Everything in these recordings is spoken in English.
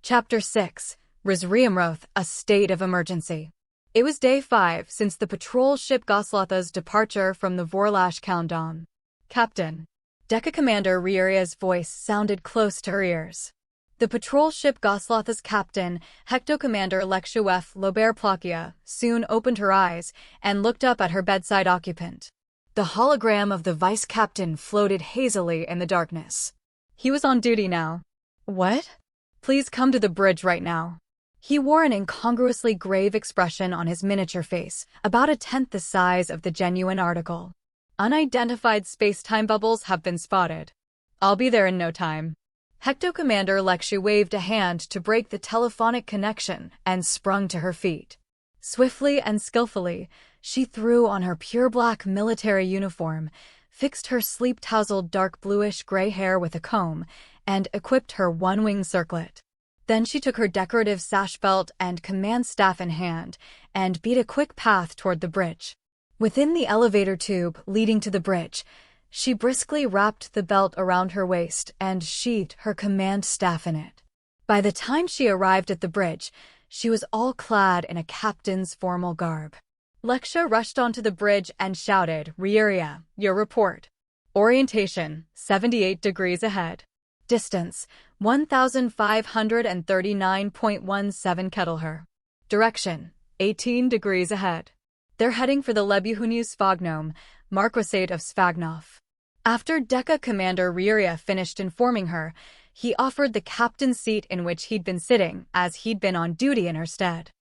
Chapter 6. Rizriamroth, a state of emergency. It was day 5 since the patrol ship Goslatha's departure from the Vorlash countdown. Captain. Deca Commander Rieria's voice sounded close to her ears. The patrol ship Goslatha's captain, Hecto Commander Lekshawef Lobert Plakia, soon opened her eyes and looked up at her bedside occupant. The hologram of the vice captain floated hazily in the darkness. He was on duty now. What? Please come to the bridge right now. He wore an incongruously grave expression on his miniature face, about a tenth the size of the genuine article. Unidentified space-time bubbles have been spotted. I'll be there in no time. Hecto Commander Lekshu waved a hand to break the telephonic connection and sprung to her feet. Swiftly and skillfully, she threw on her pure black military uniform, fixed her sleep-tousled dark bluish-gray hair with a comb, and equipped her one-wing circlet. Then she took her decorative sash belt and command staff in hand and beat a quick path toward the bridge. Within the elevator tube leading to the bridge, she briskly wrapped the belt around her waist and sheathed her command staff in it. By the time she arrived at the bridge, she was all clad in a captain's formal garb. Leksha rushed onto the bridge and shouted, "Rieria, your report. Orientation, 78 degrees ahead. Distance, 1,539.17 Ketelher. Direction, 18 degrees ahead. They're heading for the Lebuhunu Svagnome, Marquisate of Svagnov." After Deca Commander Rieria finished informing her, he offered the captain's seat in which he'd been sitting, as he'd been on duty in her stead.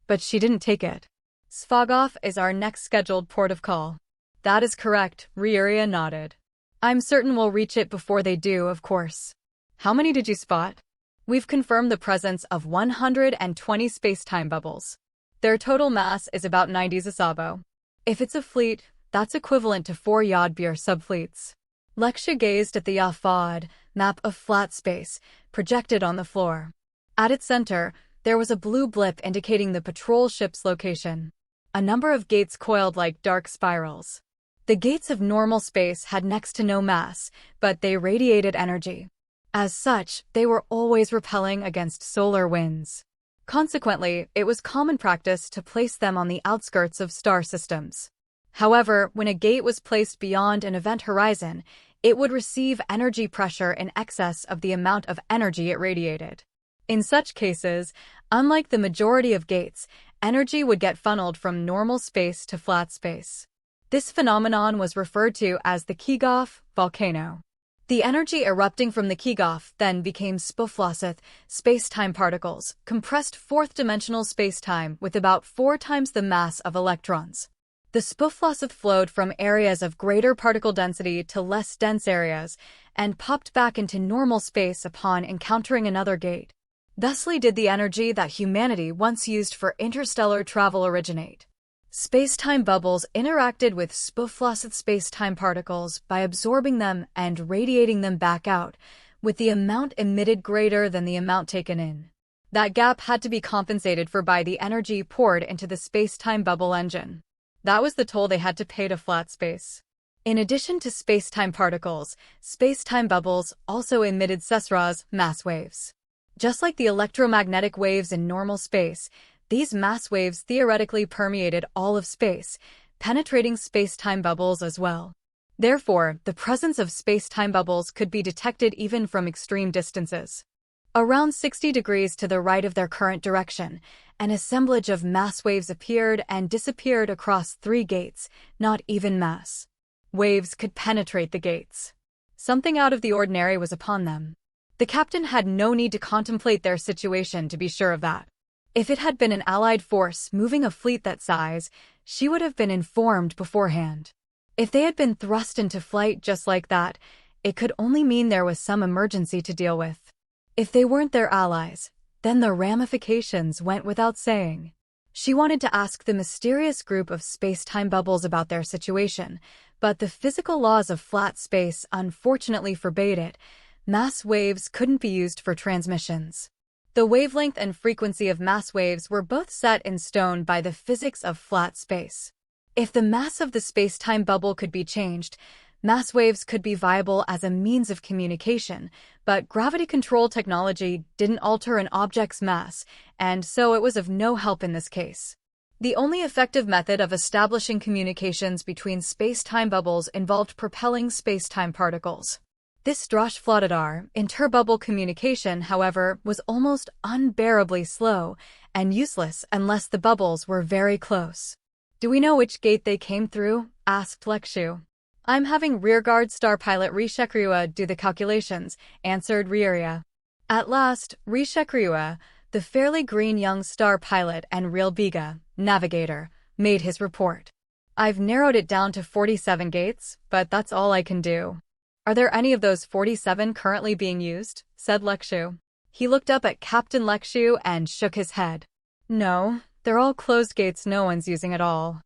But she didn't take it. "Svagov is our next scheduled port of call." "That is correct," Rieria nodded. "I'm certain we'll reach it before they do, of course." "How many did you spot?" "We've confirmed the presence of 120 space-time bubbles. Their total mass is about 90 Zasabo. If it's a fleet, that's equivalent to 4 Yodbir subfleets." Leksha gazed at the Yafad map of flat space projected on the floor. At its center, there was a blue blip indicating the patrol ship's location. A number of gates coiled like dark spirals. The gates of normal space had next to no mass, but they radiated energy. As such, they were always repelling against solar winds. Consequently, it was common practice to place them on the outskirts of star systems. However, when a gate was placed beyond an event horizon, it would receive energy pressure in excess of the amount of energy it radiated. In such cases, unlike the majority of gates, energy would get funneled from normal space to flat space. This phenomenon was referred to as the Kigov volcano. The energy erupting from the Kigov then became Spuflosseth, space-time particles, compressed fourth-dimensional space-time with about 4 times the mass of electrons. The Spuflosseth flowed from areas of greater particle density to less dense areas and popped back into normal space upon encountering another gate. Thusly did the energy that humanity once used for interstellar travel originate. Space-time bubbles interacted with Spuflosseth space-time particles by absorbing them and radiating them back out, with the amount emitted greater than the amount taken in. That gap had to be compensated for by the energy poured into the space-time bubble engine. That was the toll they had to pay to flat space. In addition to space-time particles, space-time bubbles also emitted sesras, mass waves. Just like the electromagnetic waves in normal space, these mass waves theoretically permeated all of space, penetrating space-time bubbles as well. Therefore, the presence of space-time bubbles could be detected even from extreme distances. Around 60 degrees to the right of their current direction, an assemblage of mass waves appeared and disappeared across 3 gates, not even mass. Waves could penetrate the gates. Something out of the ordinary was upon them. The captain had no need to contemplate their situation to be sure of that. If it had been an allied force moving a fleet that size, she would have been informed beforehand. If they had been thrust into flight just like that, it could only mean there was some emergency to deal with. If they weren't their allies, then the ramifications went without saying. She wanted to ask the mysterious group of space-time bubbles about their situation, but the physical laws of flat space unfortunately forbade it. Mass waves couldn't be used for transmissions. The wavelength and frequency of mass waves were both set in stone by the physics of flat space. If the mass of the space-time bubble could be changed, Mass waves could be viable as a means of communication, but gravity control technology didn't alter an object's mass, and so it was of no help in this case. The only effective method of establishing communications between space-time bubbles involved propelling space-time particles. This Drachflotadar, interbubble communication, however, was almost unbearably slow and useless unless the bubbles were very close. "Do we know which gate they came through?" asked Lexu. "I'm having rearguard star pilot Rishekrua do the calculations," answered Rieria. At last, Rishekrua, the fairly green young star pilot and real Biga, navigator, made his report. "I've narrowed it down to 47 gates, but that's all I can do." "Are there any of those 47 currently being used?" said Lexu. He looked up at Captain Lexu and shook his head. "No, they're all closed gates no one's using at all."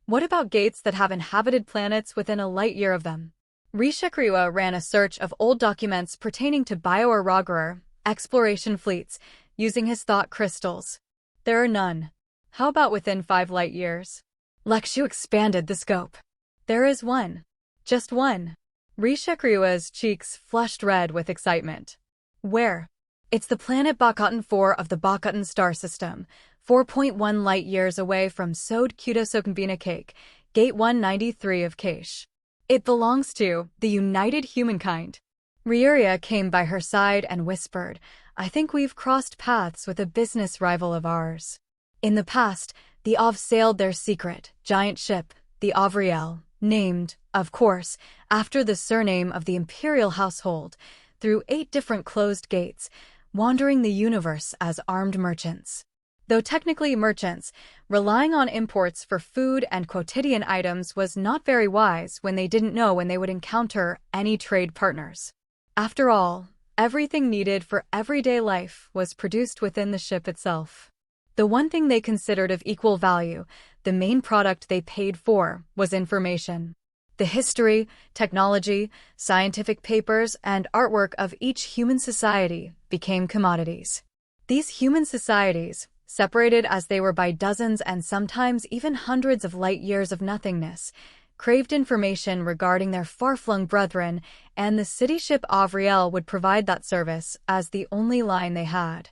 "What about gates that have inhabited planets within a light year of them?" Rishekrua ran a search of old documents pertaining to Bio-Rogerer exploration fleets, using his thought crystals. "There are none." "How about within 5 light years?" Lexu expanded the scope. "There is one. Just one." Rishekrua's cheeks flushed red with excitement. "Where?" "It's the planet Bakuten 4 of the Bakuten star system, 4.1 light-years away from Sod Kutosokumbina Cake, Gate 193 of Kaish. It belongs to the United Humankind." Rieria came by her side and whispered, "I think we've crossed paths with a business rival of ours." In the past, the Ov sailed their secret, giant ship, the Avriel, named, of course, after the surname of the imperial household, through 8 different closed gates, wandering the universe as armed merchants. Though technically merchants, relying on imports for food and quotidian items was not very wise when they didn't know when they would encounter any trade partners. After all, everything needed for everyday life was produced within the ship itself. The one thing they considered of equal value, the main product they paid for, was information. The history, technology, scientific papers, and artwork of each human society became commodities. These human societies, separated as they were by dozens and sometimes even hundreds of light years of nothingness, craved information regarding their far-flung brethren, and the city ship Avriel would provide that service as the only line they had,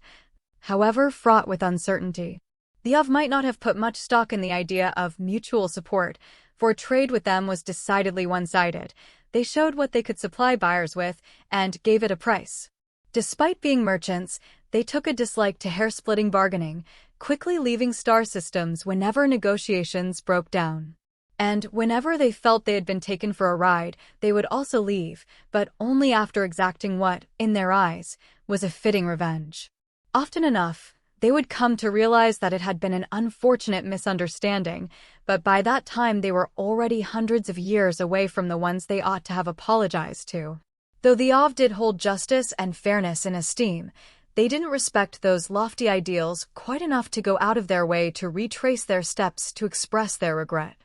however fraught with uncertainty. The Ov might not have put much stock in the idea of mutual support, for trade with them was decidedly one-sided. They showed what they could supply buyers with and gave it a price. Despite being merchants, they took a dislike to hair-splitting bargaining, quickly leaving star systems whenever negotiations broke down. And whenever they felt they had been taken for a ride, they would also leave, but only after exacting what, in their eyes, was a fitting revenge. Often enough, they would come to realize that it had been an unfortunate misunderstanding, but by that time they were already hundreds of years away from the ones they ought to have apologized to. Though the Ov did hold justice and fairness in esteem, they didn't respect those lofty ideals quite enough to go out of their way to retrace their steps to express their regret.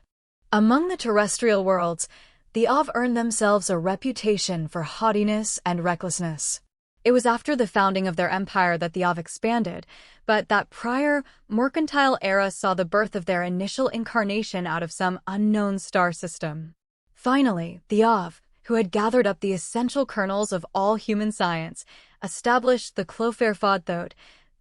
Among the terrestrial worlds, the Ov earned themselves a reputation for haughtiness and recklessness. It was after the founding of their empire that the Ov expanded, but that prior, mercantile era saw the birth of their initial incarnation out of some unknown star system. Finally, the Ov, who had gathered up the essential kernels of all human science, established the Clofairfodthot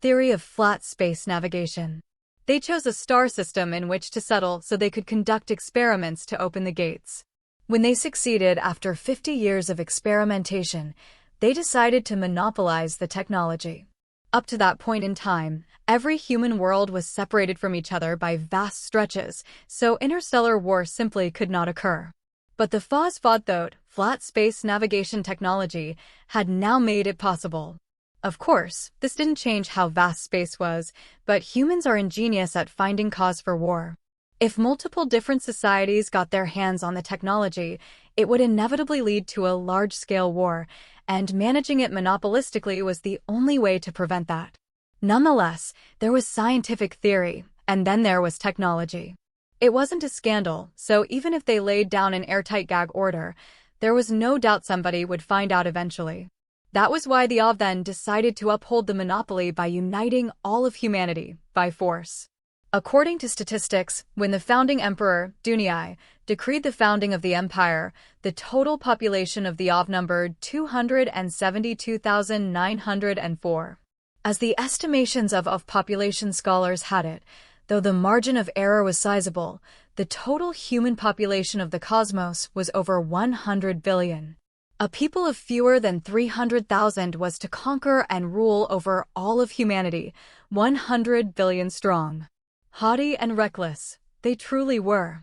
theory of flat space navigation. They chose a star system in which to settle so they could conduct experiments to open the gates. When they succeeded after 50 years of experimentation, they decided to monopolize the technology. Up to that point in time, every human world was separated from each other by vast stretches, so interstellar war simply could not occur. But the Phosphod-Thot, flat space navigation technology, had now made it possible. Of course, this didn't change how vast space was, but humans are ingenious at finding cause for war. If multiple different societies got their hands on the technology, it would inevitably lead to a large-scale war, and managing it monopolistically was the only way to prevent that. Nonetheless, there was scientific theory, and then there was technology. It wasn't a scandal, so even if they laid down an airtight gag order, there was no doubt somebody would find out eventually. That was why the Ov then decided to uphold the monopoly by uniting all of humanity, by force. According to statistics, when the founding emperor, Dunyi, decreed the founding of the empire, the total population of the Ov numbered 272,904. As the estimations of population scholars had it, though the margin of error was sizable, the total human population of the cosmos was over 100 billion. A people of fewer than 300,000 was to conquer and rule over all of humanity, 100 billion strong. Haughty and reckless, they truly were.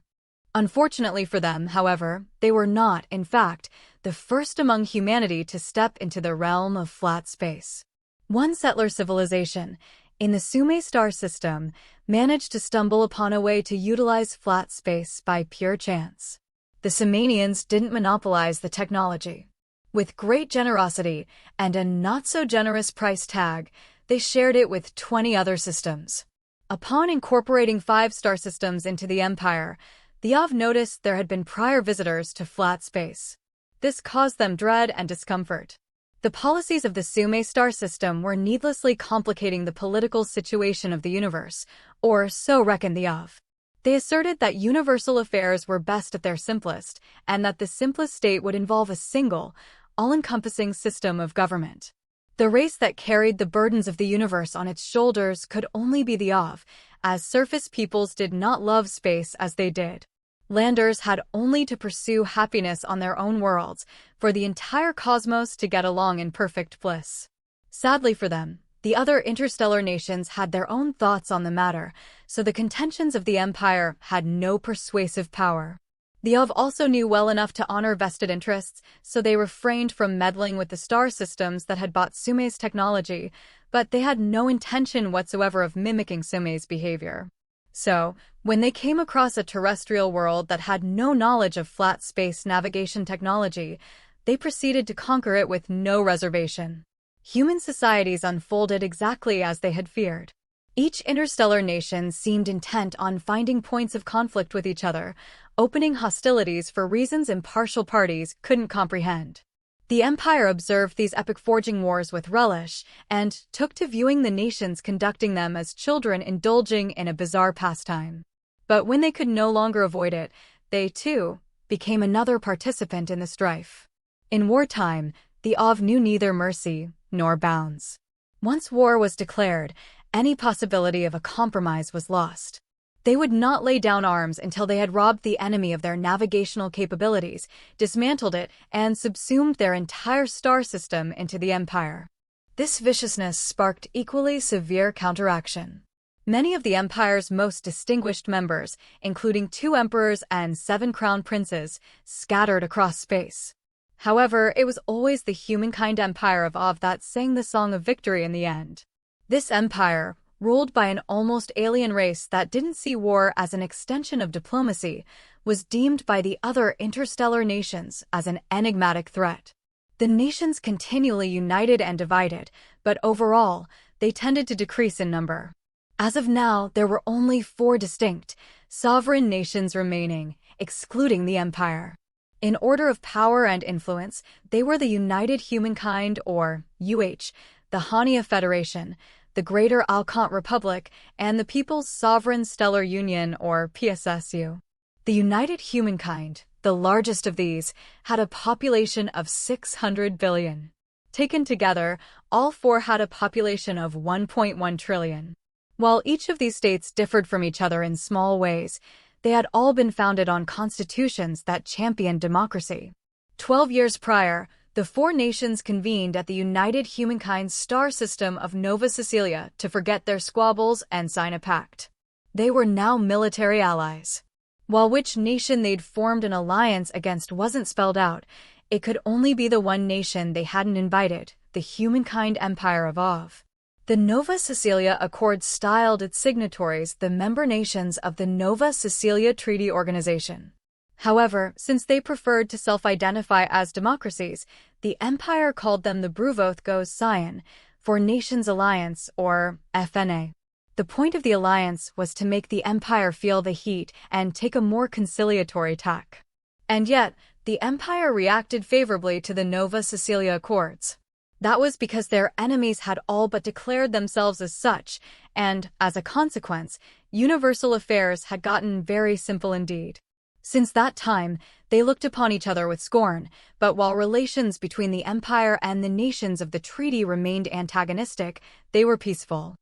Unfortunately for them, however, they were not, in fact, the first among humanity to step into the realm of flat space. One settler civilization, in the Sume star system, managed to stumble upon a way to utilize flat space by pure chance. The Sumanians didn't monopolize the technology. With great generosity and a not-so-generous price tag, they shared it with 20 other systems. Upon incorporating 5 star systems into the empire, the Ov noticed there had been prior visitors to flat space. This caused them dread and discomfort. The policies of the Sume star system were needlessly complicating the political situation of the universe, or so reckoned the Ov. They asserted that universal affairs were best at their simplest, and that the simplest state would involve a single, all-encompassing system of government. The race that carried the burdens of the universe on its shoulders could only be the Ov, as surface peoples did not love space as they did. Landers had only to pursue happiness on their own worlds, for the entire cosmos to get along in perfect bliss. Sadly for them, the other interstellar nations had their own thoughts on the matter, so the contentions of the empire had no persuasive power. The Ov also knew well enough to honor vested interests, so they refrained from meddling with the star systems that had bought Sume's technology, but they had no intention whatsoever of mimicking Sume's behavior. So, when they came across a terrestrial world that had no knowledge of flat space navigation technology, they proceeded to conquer it with no reservation. Human societies unfolded exactly as they had feared. Each interstellar nation seemed intent on finding points of conflict with each other, opening hostilities for reasons impartial parties couldn't comprehend. The Empire observed these epic forging wars with relish, and took to viewing the nations conducting them as children indulging in a bizarre pastime. But when they could no longer avoid it, they, too, became another participant in the strife. In wartime, the Ov knew neither mercy nor bounds. Once war was declared, any possibility of a compromise was lost. They would not lay down arms until they had robbed the enemy of their navigational capabilities, dismantled it, and subsumed their entire star system into the empire. This viciousness sparked equally severe counteraction. Many of the empire's most distinguished members, including 2 emperors and 7 crown princes, scattered across space. However, it was always the humankind empire of Ov that sang the song of victory in the end. This empire, ruled by an almost alien race that didn't see war as an extension of diplomacy, was deemed by the other interstellar nations as an enigmatic threat. The nations continually united and divided, but overall, they tended to decrease in number. As of now, there were only 4 distinct, sovereign nations remaining, excluding the empire. In order of power and influence, they were the United Humankind, or UH, the Hania Federation, the Greater Alkant Republic, and the People's Sovereign Stellar Union, or PSSU. The United Humankind, the largest of these, had a population of 600 billion. Taken together, all 4 had a population of 1.1 trillion. While each of these states differed from each other in small ways, they had all been founded on constitutions that championed democracy. 12 years prior, the 4 nations convened at the United Humankind star system of Nova Sicilia to forget their squabbles and sign a pact. They were now military allies. While which nation they'd formed an alliance against wasn't spelled out, it could only be the one nation they hadn't invited, the Humankind Empire of Ov. The Nova Sicilia Accord styled its signatories the member nations of the Nova Sicilia Treaty Organization. However, since they preferred to self-identify as democracies, the empire called them the Bruvoth Goes Sion, for Nations Alliance, or FNA. The point of the alliance was to make the empire feel the heat and take a more conciliatory tack. And yet, the empire reacted favorably to the Nova Sicilia Accords. That was because their enemies had all but declared themselves as such, and, as a consequence, universal affairs had gotten very simple indeed. Since that time, they looked upon each other with scorn, but while relations between the Empire and the nations of the treaty remained antagonistic, they were peaceful.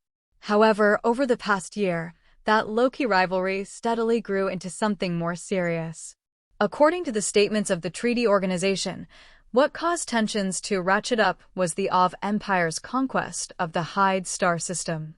However, over the past year, that low-key rivalry steadily grew into something more serious. According to the statements of the treaty organization, what caused tensions to ratchet up was the Empire's conquest of the Hyde star system.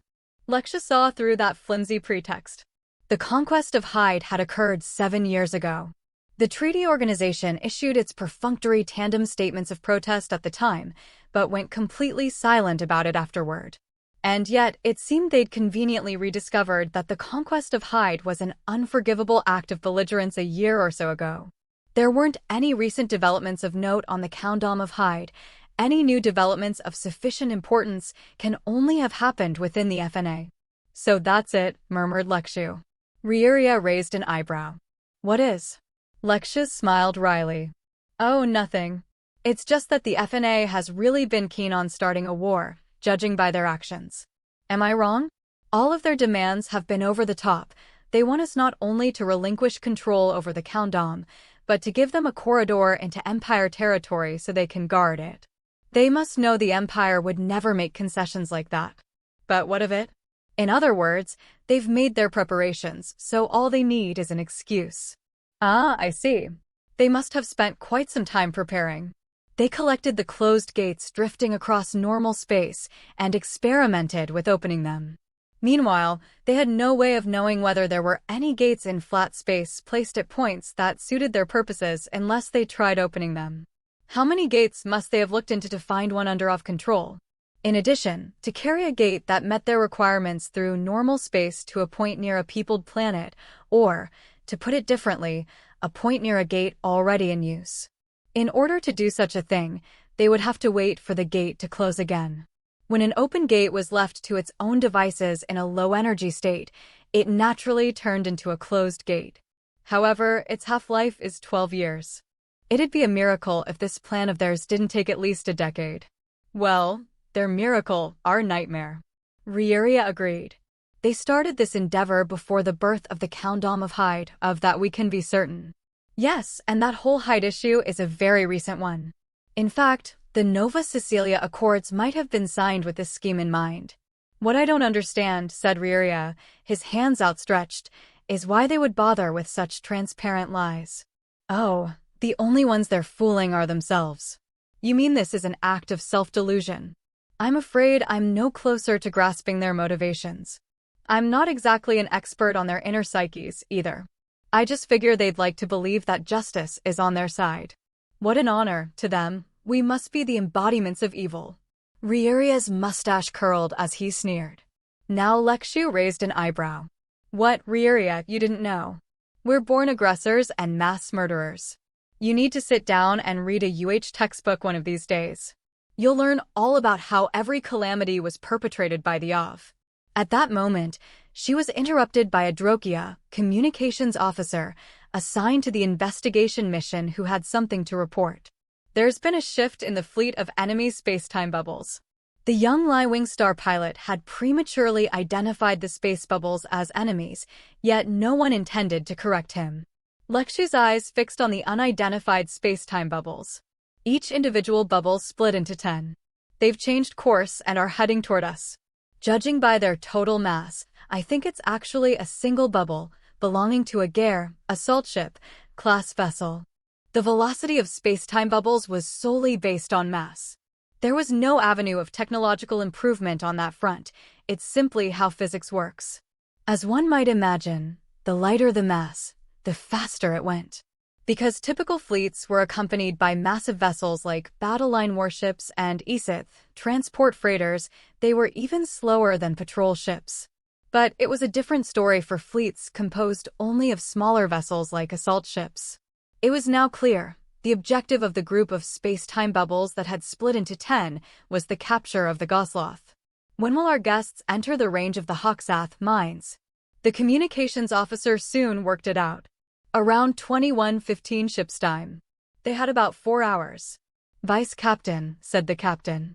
Lexia saw through that flimsy pretext. The conquest of Hyde had occurred 7 years ago. The treaty organization issued its perfunctory tandem statements of protest at the time, but went completely silent about it afterward. And yet, it seemed they'd conveniently rediscovered that the conquest of Hyde was an unforgivable act of belligerence a year or so ago. There weren't any recent developments of note on the Countdom of Hyde. Any new developments of sufficient importance can only have happened within the FNA. So that's it, murmured Lexia. Rieria raised an eyebrow. What is? Lexia smiled wryly. Oh, nothing. It's just that the FNA has really been keen on starting a war, judging by their actions. Am I wrong? All of their demands have been over the top. They want us not only to relinquish control over the Countdom, but to give them a corridor into Empire territory so they can guard it. They must know the Empire would never make concessions like that. But what of it? In other words, they've made their preparations, so all they need is an excuse. Ah, I see. They must have spent quite some time preparing. They collected the closed gates drifting across normal space and experimented with opening them. Meanwhile, they had no way of knowing whether there were any gates in flat space placed at points that suited their purposes unless they tried opening them. How many gates must they have looked into to find one under off control? In addition, to carry a gate that met their requirements through normal space to a point near a peopled planet, or, to put it differently, a point near a gate already in use. In order to do such a thing, they would have to wait for the gate to close again. When an open gate was left to its own devices in a low-energy state, it naturally turned into a closed gate. However, its half-life is 12 years. It'd be a miracle if this plan of theirs didn't take at least a decade. Well, their miracle, our nightmare. Rieria agreed. They started this endeavor before the birth of the Countdom of Hyde, of that we can be certain. Yes, and that whole Hyde issue is a very recent one. In fact, the Nova Sicilia Accords might have been signed with this scheme in mind. What I don't understand, said Rieria, his hands outstretched, is why they would bother with such transparent lies. Oh, the only ones they're fooling are themselves. You mean this is an act of self-delusion? I'm afraid I'm no closer to grasping their motivations. I'm not exactly an expert on their inner psyches, either. I just figure they'd like to believe that justice is on their side. What an honor, to them. We must be the embodiments of evil. Rieria's mustache curled as he sneered. Now Lexia raised an eyebrow. What, Rieria, you didn't know? We're born aggressors and mass murderers. You need to sit down and read a textbook one of these days. You'll learn all about how every calamity was perpetrated by the Av. At that moment, she was interrupted by Adrokia, communications officer, assigned to the investigation mission who had something to report. There's been a shift in the fleet of enemy space-time bubbles. The young Liewing star pilot had prematurely identified the space bubbles as enemies, yet no one intended to correct him. Lexia's eyes fixed on the unidentified space-time bubbles. Each individual bubble split into 10. They've changed course and are heading toward us. Judging by their total mass, I think it's actually a single bubble, belonging to a Gare, assault ship, class vessel. The velocity of space-time bubbles was solely based on mass. There was no avenue of technological improvement on that front. It's simply how physics works. As one might imagine, the lighter the mass, the faster it went. Because typical fleets were accompanied by massive vessels like battle line warships and transport freighters, they were even slower than patrol ships. But it was a different story for fleets composed only of smaller vessels like assault ships. It was now clear, the objective of the group of space-time bubbles that had split into 10 was the capture of the Gosloth. When will our guests enter the range of the Hoxath mines? The communications officer soon worked it out. Around 21:15 ship's time. They had about 4 hours. Vice Captain, said the captain.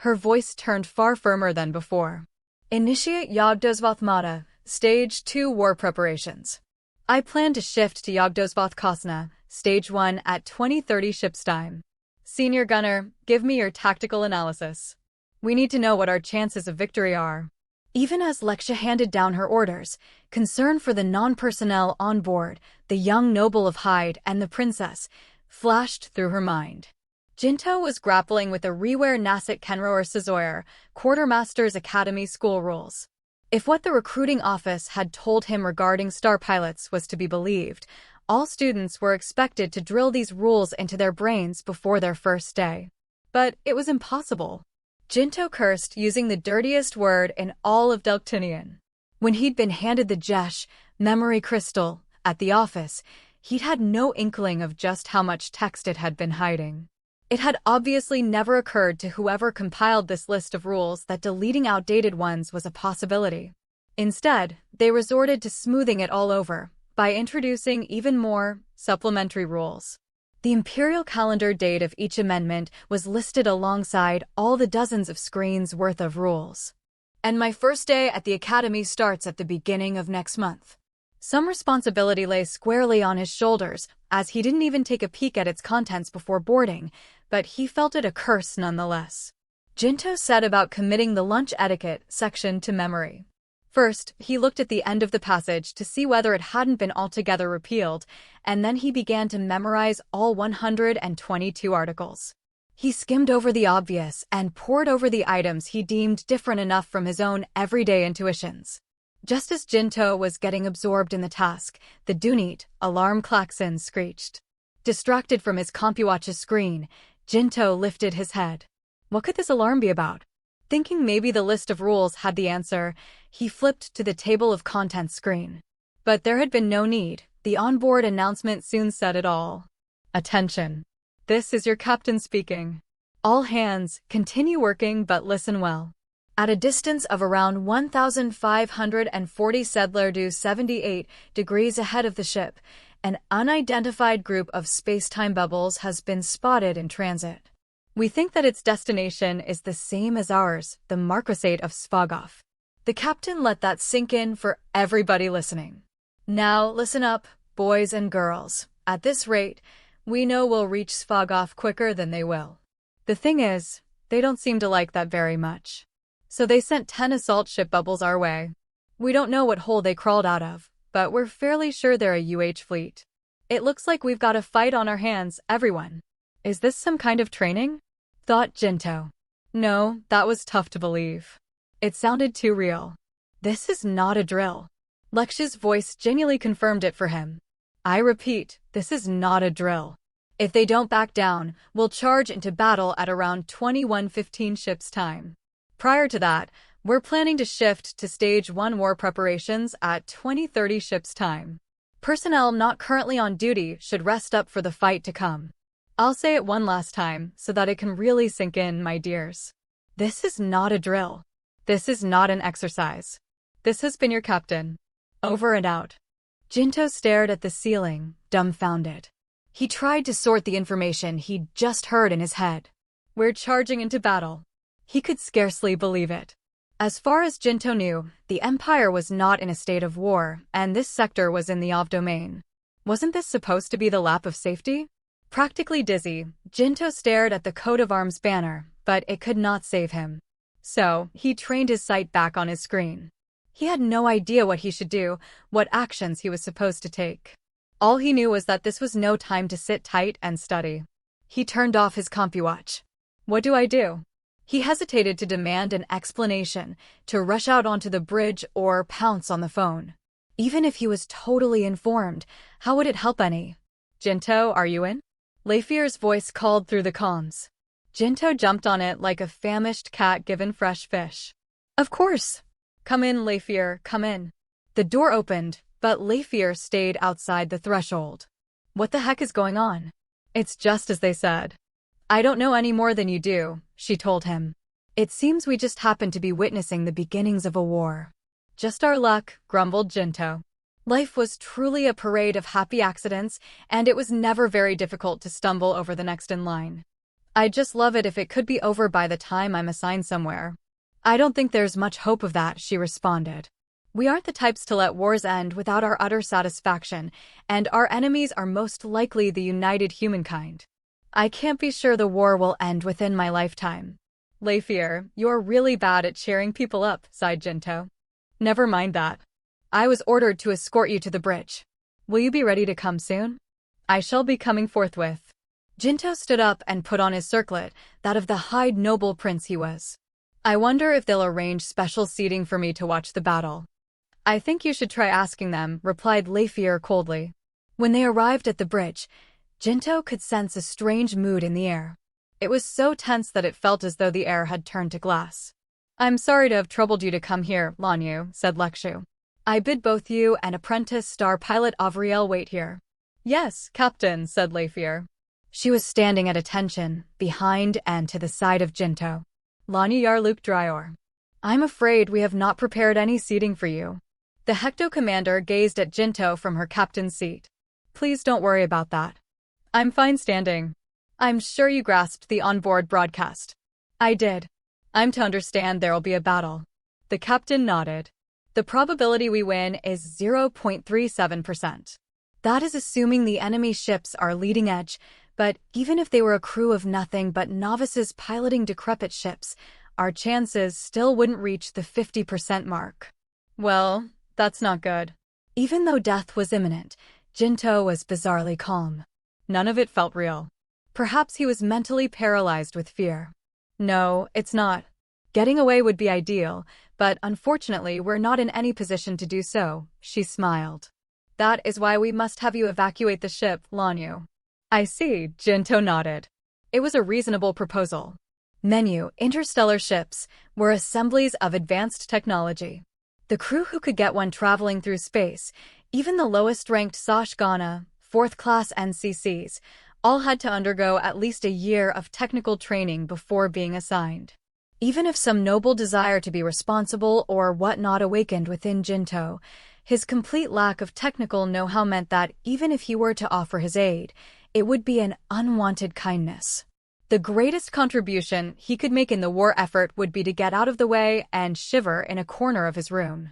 Her voice turned far firmer than before. Initiate Yogdosvath Stage 2 War Preparations. I plan to shift to Yogdosvath Kosna, Stage 1 at 2030 ship's time. Senior Gunner, give me your tactical analysis. We need to know what our chances of victory are. Even as Lexia handed down her orders, concern for the non-personnel on board, the young noble of Hyde and the princess, flashed through her mind. Jinto was grappling with the Reware Nasset Kenroer Sizoyer, Quartermaster's Academy school rules. If what the recruiting office had told him regarding star pilots was to be believed, all students were expected to drill these rules into their brains before their first day. But it was impossible. Jinto cursed using the dirtiest word in all of Delctinian. When he'd been handed the Jesh memory crystal at the office, he'd had no inkling of just how much text it had been hiding. It had obviously never occurred to whoever compiled this list of rules that deleting outdated ones was a possibility. Instead, they resorted to smoothing it all over by introducing even more supplementary rules. The imperial calendar date of each amendment was listed alongside all the dozens of screens worth of rules. And my first day at the academy starts at the beginning of next month. Some responsibility lay squarely on his shoulders, as he didn't even take a peek at its contents before boarding, but he felt it a curse nonetheless. Jinto set about committing the lunch etiquette section to memory. First, he looked at the end of the passage to see whether it hadn't been altogether repealed, and then he began to memorize all 122 articles. He skimmed over the obvious and pored over the items he deemed different enough from his own everyday intuitions. Just as Jinto was getting absorbed in the task, the Dunit alarm klaxon screeched. Distracted from his CompuWatch's screen, Jinto lifted his head. What could this alarm be about? Thinking maybe the list of rules had the answer, he flipped to the table of contents screen. But there had been no need. The onboard announcement soon said it all. Attention. This is your captain speaking. All hands, continue working but listen well. At a distance of around 1,540 Sedler 78 degrees ahead of the ship, an unidentified group of space-time bubbles has been spotted in transit. We think that its destination is the same as ours, the Marquisate of Svagov. The captain let that sink in for everybody listening. Now listen up, boys and girls. At this rate, we know we'll reach Svagov quicker than they will. The thing is, they don't seem to like that very much. So they sent 10 assault ship bubbles our way. We don't know what hole they crawled out of, but we're fairly sure they're a UH fleet. It looks like we've got a fight on our hands, everyone. Is this some kind of training? Thought Jinto. No, that was tough to believe. It sounded too real. This is not a drill. Lexia's voice genuinely confirmed it for him. I repeat, this is not a drill. If they don't back down, we'll charge into battle at around 21:15 ship's time. Prior to that, we're planning to shift to Stage 1 war preparations at 20:30 ship's time. Personnel not currently on duty should rest up for the fight to come. I'll say it one last time so that it can really sink in, my dears. This is not a drill. This is not an exercise. This has been your captain. Over and out. Jinto stared at the ceiling, dumbfounded. He tried to sort the information he'd just heard in his head. We're charging into battle. He could scarcely believe it. As far as Jinto knew, the Empire was not in a state of war, and this sector was in the Ov domain. Wasn't this supposed to be the lap of safety? Practically dizzy, Jinto stared at the coat of arms banner, but it could not save him. So, he trained his sight back on his screen. He had no idea what he should do, what actions he was supposed to take. All he knew was that this was no time to sit tight and study. He turned off his CompuWatch. What do I do? He hesitated to demand an explanation, to rush out onto the bridge or pounce on the phone. Even if he was totally informed, how would it help any? Jinto, are you in? Leifir's voice called through the comms. Jinto jumped on it like a famished cat given fresh fish. Of course. Come in, Leifir, come in. The door opened, but Leifir stayed outside the threshold. What the heck is going on? It's just as they said. I don't know any more than you do, she told him. It seems we just happen to be witnessing the beginnings of a war. Just our luck, grumbled Jinto. Life was truly a parade of happy accidents, and it was never very difficult to stumble over the next in line. I'd just love it if it could be over by the time I'm assigned somewhere. I don't think there's much hope of that, she responded. We aren't the types to let wars end without our utter satisfaction, and our enemies are most likely the united humankind. I can't be sure the war will end within my lifetime. Leifier, you're really bad at cheering people up, sighed Jinto. Never mind that. I was ordered to escort you to the bridge. Will you be ready to come soon? I shall be coming forthwith. Jinto stood up and put on his circlet, that of the high noble prince he was. I wonder if they'll arrange special seating for me to watch the battle. I think you should try asking them, replied Leifier coldly. When they arrived at the bridge, Jinto could sense a strange mood in the air. It was so tense that it felt as though the air had turned to glass. I'm sorry to have troubled you to come here, Lanyu, said Lekshu. I bid both you and apprentice star pilot Avriel wait here. Yes, Captain, said Leifier. She was standing at attention, behind and to the side of Jinto. Lanyu Yarluk Dryor. I'm afraid we have not prepared any seating for you. The Hecto commander gazed at Jinto from her captain's seat. Please don't worry about that. I'm fine standing. I'm sure you grasped the onboard broadcast. I did. I'm to understand there'll be a battle. The captain nodded. The probability we win is 0.37%. That is assuming the enemy ships are leading edge, but even if they were a crew of nothing but novices piloting decrepit ships, our chances still wouldn't reach the 50% mark. Well, that's not good. Even though death was imminent, Jinto was bizarrely calm. None of it felt real. Perhaps he was mentally paralyzed with fear. No, it's not. Getting away would be ideal, but unfortunately we're not in any position to do so, she smiled. That is why we must have you evacuate the ship, Lanyu. I see, Jinto nodded. It was a reasonable proposal. Menu, interstellar ships, were assemblies of advanced technology. The crew who could get one traveling through space, even the lowest-ranked Sashgana, fourth-class NCCs, all had to undergo at least a year of technical training before being assigned. Even if some noble desire to be responsible or whatnot awakened within Jinto, his complete lack of technical know-how meant that even if he were to offer his aid, it would be an unwanted kindness. The greatest contribution he could make in the war effort would be to get out of the way and shiver in a corner of his room.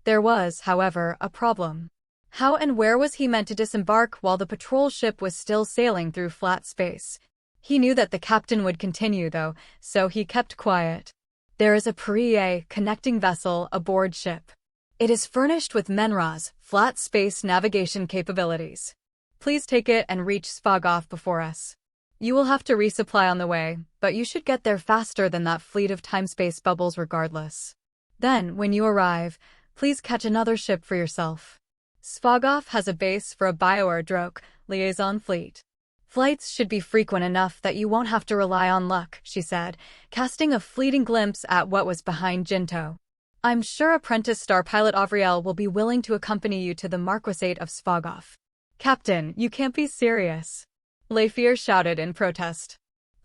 There was, however, a problem. How and where was he meant to disembark while the patrol ship was still sailing through flat space? He knew that the captain would continue, though, so he kept quiet. There is a Prie connecting vessel aboard ship. It is furnished with Menra's flat space navigation capabilities. Please take it and reach Svagov before us. You will have to resupply on the way, but you should get there faster than that fleet of time-space bubbles regardless. Then, when you arrive, please catch another ship for yourself. Svagov has a base for a Bioaerodrome liaison fleet. Flights should be frequent enough that you won't have to rely on luck, she said, casting a fleeting glimpse at what was behind Jinto. I'm sure apprentice star pilot Avriel will be willing to accompany you to the Marquisate of Svagov. Captain, you can't be serious. Leifier shouted in protest.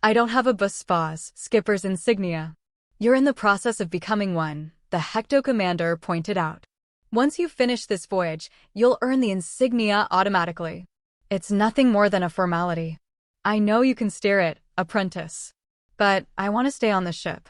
I don't have a Buspas, skipper's insignia. You're in the process of becoming one, the Hecto commander pointed out. Once you finish this voyage, you'll earn the insignia automatically. It's nothing more than a formality. I know you can steer it, apprentice. But I want to stay on the ship.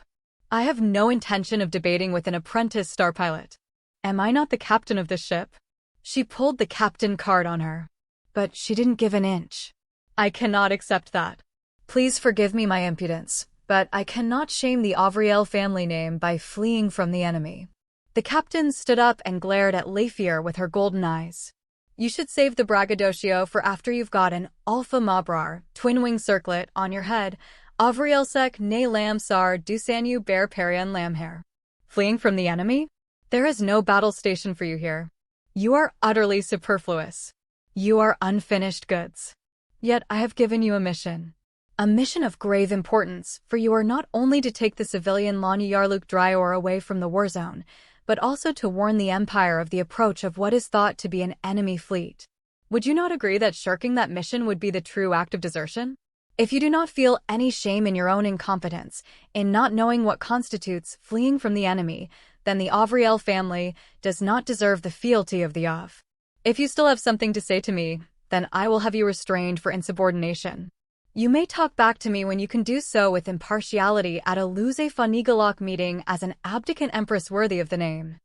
I have no intention of debating with an apprentice star pilot. Am I not the captain of this ship? She pulled the captain card on her. But she didn't give an inch. I cannot accept that. Please forgive me my impudence, but I cannot shame the Avriel family name by fleeing from the enemy. The captain stood up and glared at Leifier with her golden eyes. You should save the braggadocio for after you've got an Alpha Mabrar, twin-wing circlet, on your head. Avrielsek ne lam sar dusanu bear perian lamhair. Fleeing from the enemy? There is no battle station for you here. You are utterly superfluous. You are unfinished goods. Yet I have given you a mission. A mission of grave importance, for you are not only to take the civilian Lanyu Yarluk Dryor away from the war zone, but also to warn the Empire of the approach of what is thought to be an enemy fleet. Would you not agree that shirking that mission would be the true act of desertion? If you do not feel any shame in your own incompetence, in not knowing what constitutes fleeing from the enemy, then the Avriel family does not deserve the fealty of the Av. If you still have something to say to me, then I will have you restrained for insubordination. You may talk back to me when you can do so with impartiality at a Luze-Fanigalok meeting as an abdicant empress worthy of the name.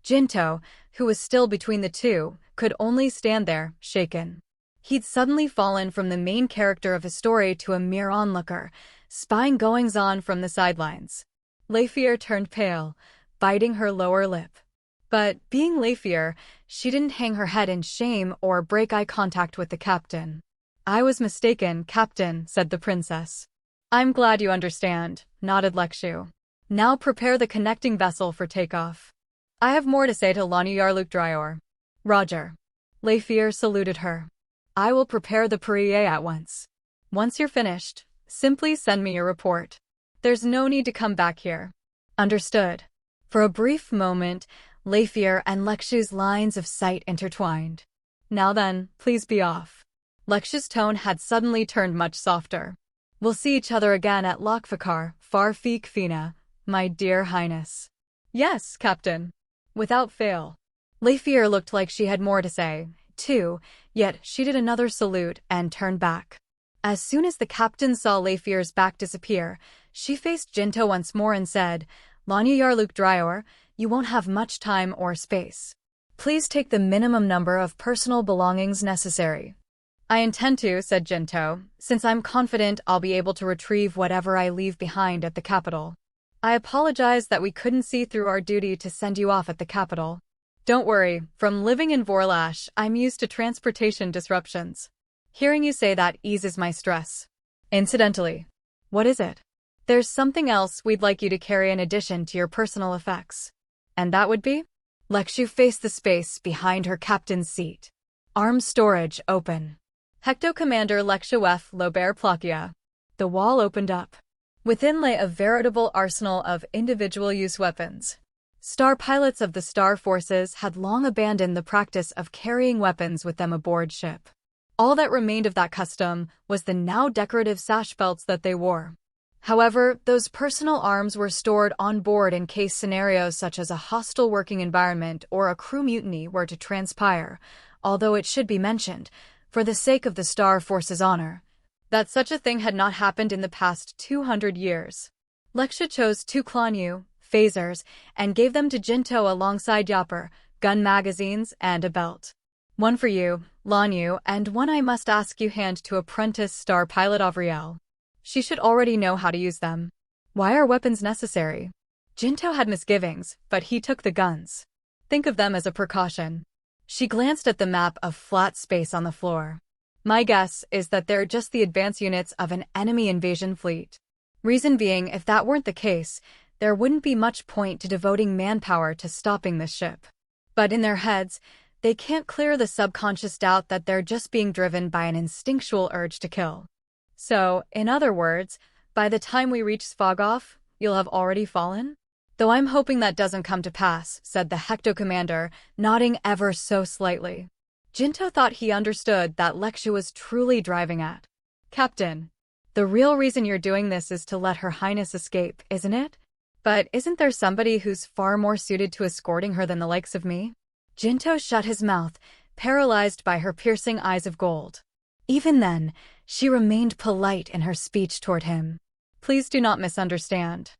Jinto, who was still between the two, could only stand there, shaken. He'd suddenly fallen from the main character of his story to a mere onlooker, spying goings-on from the sidelines. Leifier turned pale, biting her lower lip. But, being Leifier, she didn't hang her head in shame or break eye contact with the captain. "I was mistaken, Captain," said the princess. "I'm glad you understand," nodded Lekshu. "Now prepare the connecting vessel for takeoff. I have more to say to Lanyarluk Dryor." "Roger." Leifier saluted her. "I will prepare the Perrier at once. Once you're finished, simply send me your report. There's no need to come back here." "Understood." For a brief moment, Leifier and Lekshu's lines of sight intertwined. "Now then, please be off." Lekshu's tone had suddenly turned much softer. "We'll see each other again at Lokfakar, Farfik Fina, my dear highness." "Yes, Captain." Without fail. Leifier looked like she had more to say, too, yet she did another salute and turned back. As soon as the captain saw Leifier's back disappear, she faced Jinto once more and said, "Lanyarluk Dryor, you won't have much time or space. Please take the minimum number of personal belongings necessary." "I intend to," said Jinto, "since I'm confident I'll be able to retrieve whatever I leave behind at the capital. I apologize that we couldn't see through our duty to send you off at the capital. Don't worry, from living in Vorlash, I'm used to transportation disruptions. Hearing you say that eases my stress. Incidentally." "What is it?" "There's something else we'd like you to carry in addition to your personal effects." "And that would be?" Lekshu faced the space behind her captain's seat. "Arms storage open." Hecto Commander Lekshuef Lobert Plakia. The wall opened up. Within lay a veritable arsenal of individual-use weapons. Star pilots of the Star Forces had long abandoned the practice of carrying weapons with them aboard ship. All that remained of that custom was the now decorative sash belts that they wore. However, those personal arms were stored on board in case scenarios such as a hostile working environment or a crew mutiny were to transpire, although it should be mentioned, for the sake of the Star Force's honor, that such a thing had not happened in the past 200 years. Leksha chose 2 Klanyu, phasers, and gave them to Jinto alongside Yapper, gun magazines, and a belt. "One for you, Lanyu, and one I must ask you hand to apprentice star pilot Avriel. She should already know how to use them." "Why are weapons necessary?" Jinto had misgivings, but he took the guns. "Think of them as a precaution." She glanced at the map of flat space on the floor. "My guess is that they're just the advance units of an enemy invasion fleet. Reason being, if that weren't the case, there wouldn't be much point to devoting manpower to stopping this ship. But in their heads, they can't clear the subconscious doubt that they're just being driven by an instinctual urge to kill. So, in other words, by the time we reach Svogov, you'll have already fallen?" "Though I'm hoping that doesn't come to pass," said the Hecto Commander, nodding ever so slightly. Jinto thought he understood that Lekshu was truly driving at. "Captain, the real reason you're doing this is to let Her Highness escape, isn't it? But isn't there somebody who's far more suited to escorting her than the likes of me?" Jinto shut his mouth, paralyzed by her piercing eyes of gold. Even then, she remained polite in her speech toward him. "Please do not misunderstand.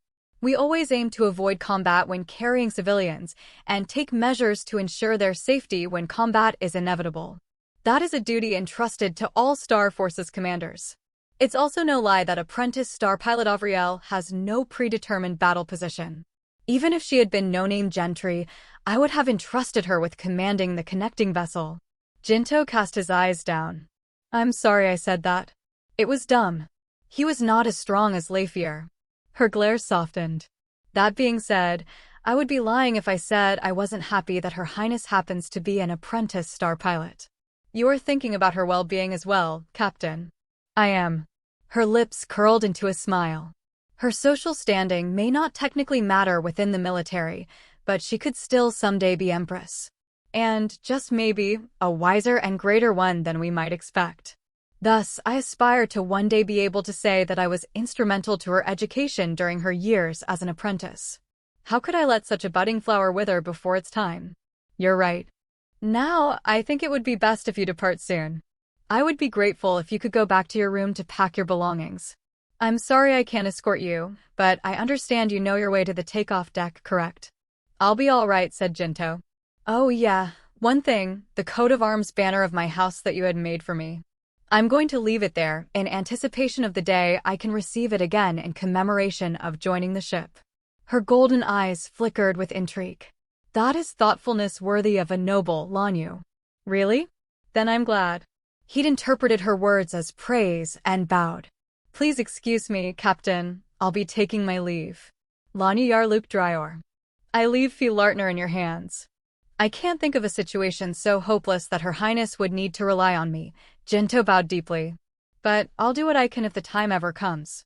We always aim to avoid combat when carrying civilians, and take measures to ensure their safety when combat is inevitable. That is a duty entrusted to all Star Forces commanders. It's also no lie that apprentice star pilot Avriel has no predetermined battle position. Even if she had been no-name gentry, I would have entrusted her with commanding the connecting vessel." Jinto cast his eyes down. "I'm sorry I said that. It was dumb. He was not as strong as Leifier." Her glare softened. "That being said, I would be lying if I said I wasn't happy that Her Highness happens to be an apprentice star pilot. You are thinking about her well-being as well, Captain." "I am." Her lips curled into a smile. Her social standing may not technically matter within the military, but she could still someday be Empress. And, just maybe, a wiser and greater one than we might expect. Thus, I aspire to one day be able to say that I was instrumental to her education during her years as an apprentice. How could I let such a budding flower wither before its time? You're right. Now, I think it would be best if you depart soon. I would be grateful if you could go back to your room to pack your belongings. I'm sorry I can't escort you, but I understand you know your way to the takeoff deck, correct? I'll be all right, said Jinto. Oh yeah, one thing, the coat of arms banner of my house that you had made for me. I'm going to leave it there, in anticipation of the day I can receive it again in commemoration of joining the ship. Her golden eyes flickered with intrigue. That is thoughtfulness worthy of a noble, Lanyu. Really? Then I'm glad. He'd interpreted her words as praise and bowed. Please excuse me, Captain. I'll be taking my leave. Lanyu Yarluk Dryor. I leave Fee Lartner in your hands. I can't think of a situation so hopeless that Her Highness would need to rely on me. Jinto bowed deeply. But I'll do what I can if the time ever comes.